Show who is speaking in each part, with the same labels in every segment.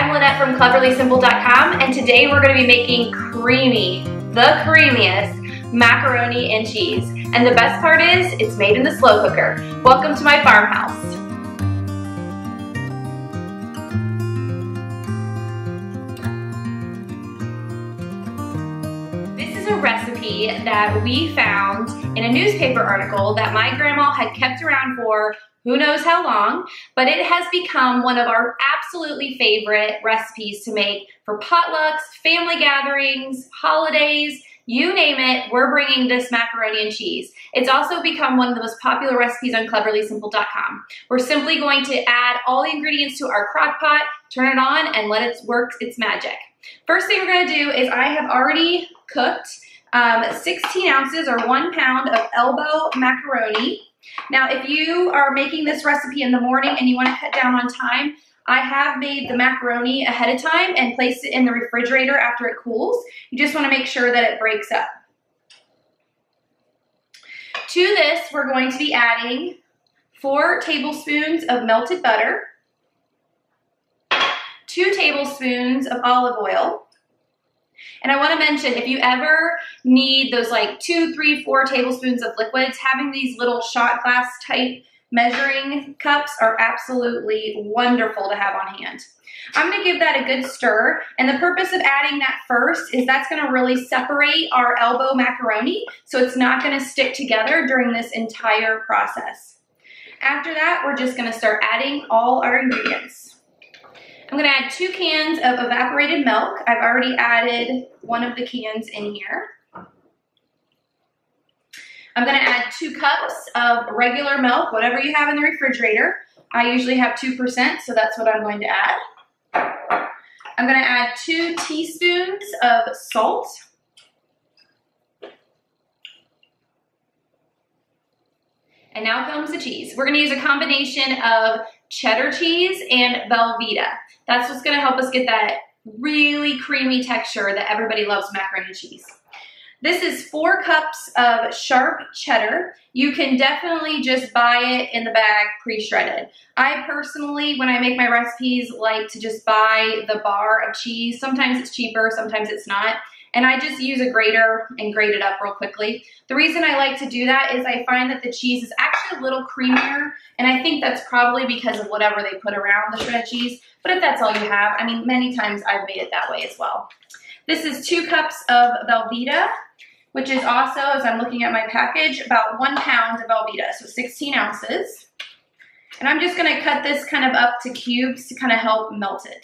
Speaker 1: I'm Lynette from cleverlysimple.com, and today we're going to be making the creamiest macaroni and cheese. And the best part is, it's made in the slow cooker. Welcome to my farmhouse. This is a recipe that we found in a newspaper article that my grandma had kept around for who knows how long, but it has become one of our absolutely favorite recipes to make for potlucks, family gatherings, holidays, you name it, we're bringing this macaroni and cheese. It's also become one of the most popular recipes on cleverlysimple.com. We're simply going to add all the ingredients to our crock pot, turn it on, and let it work its magic. First thing we're gonna do is I have already cooked 16 ounces or 1 pound of elbow macaroni. Now, if you are making this recipe in the morning and you want to cut down on time, I have made the macaroni ahead of time and placed it in the refrigerator after it cools. You just want to make sure that it breaks up. To this, we're going to be adding 4 tablespoons of melted butter, 2 tablespoons of olive oil. And I want to mention, if you ever need those like 2, 3, 4 tablespoons of liquids, having these little shot glass type measuring cups are absolutely wonderful to have on hand. I'm going to give that a good stir, and the purpose of adding that first is that's going to really separate our elbow macaroni, so it's not going to stick together during this entire process. After that, we're just going to start adding all our ingredients. I'm going to add 2 cans of evaporated milk. I've already added one of the cans in here. I'm going to add 2 cups of regular milk, whatever you have in the refrigerator. I usually have 2%, so that's what I'm going to add. I'm going to add 2 teaspoons of salt. And now comes the cheese. We're going to use a combination of cheddar cheese and Velveeta. That's what's going to help us get that really creamy texture that everybody loves macaroni and cheese. This is 4 cups of sharp cheddar. You can definitely just buy it in the bag pre-shredded. I personally, when I make my recipes, like to just buy the bar of cheese. Sometimes it's cheaper, sometimes it's not. And I just use a grater and grate it up real quickly. The reason I like to do that is I find that the cheese is actually a little creamier, and I think that's probably because of whatever they put around the shredded cheese. But if that's all you have, I mean, many times I've made it that way as well. This is 2 cups of Velveeta, which is also, as I'm looking at my package, about 1 pound of Velveeta, so 16 ounces. And I'm just gonna cut this kind of up to cubes to kind of help melt it.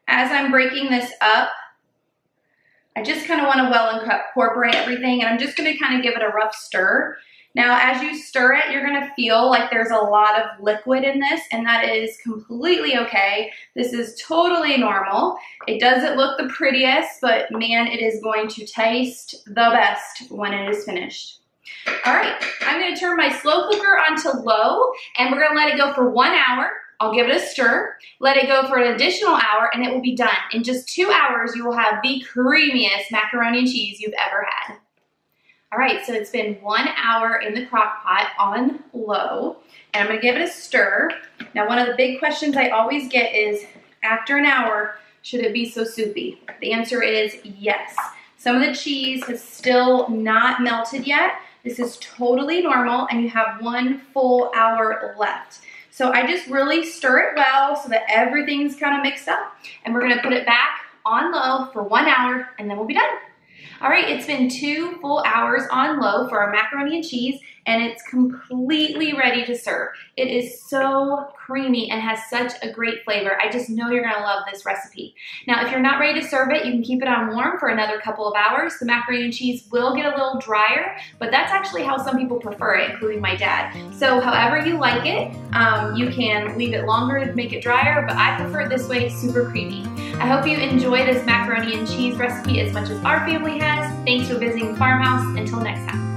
Speaker 1: As I'm breaking this up, I just kind of want to well incorporate everything, and I'm just going to kind of give it a rough stir. Now, as you stir it, you're going to feel like there's a lot of liquid in this, and that is completely okay. This is totally normal. It doesn't look the prettiest, but man, it is going to taste the best when it is finished. All right, I'm going to turn my slow cooker onto low, and we're going to let it go for 1 hour. I'll give it a stir, let it go for an additional hour, and it will be done. In just 2 hours, you will have the creamiest macaroni and cheese you've ever had. All right, so it's been 1 hour in the crock pot on low, and I'm gonna give it a stir. Now, one of the big questions I always get is, after an hour, should it be so soupy? The answer is yes. Some of the cheese is still not melted yet. This is totally normal, and you have 1 full hour left. So I just really stir it well so that everything's kind of mixed up. And we're gonna put it back on low for 1 hour, and then we'll be done. All right, it's been 2 full hours on low for our macaroni and cheese, and it's completely ready to serve. It is so creamy and has such a great flavor. I just know you're gonna love this recipe. Now, if you're not ready to serve it, you can keep it on warm for another couple of hours. The macaroni and cheese will get a little drier, but that's actually how some people prefer it, including my dad. So however you like it, you can leave it longer to make it drier, but I prefer it this way, super creamy. I hope you enjoy this macaroni and cheese recipe as much as our family has. Thanks for visiting the farmhouse. Until next time.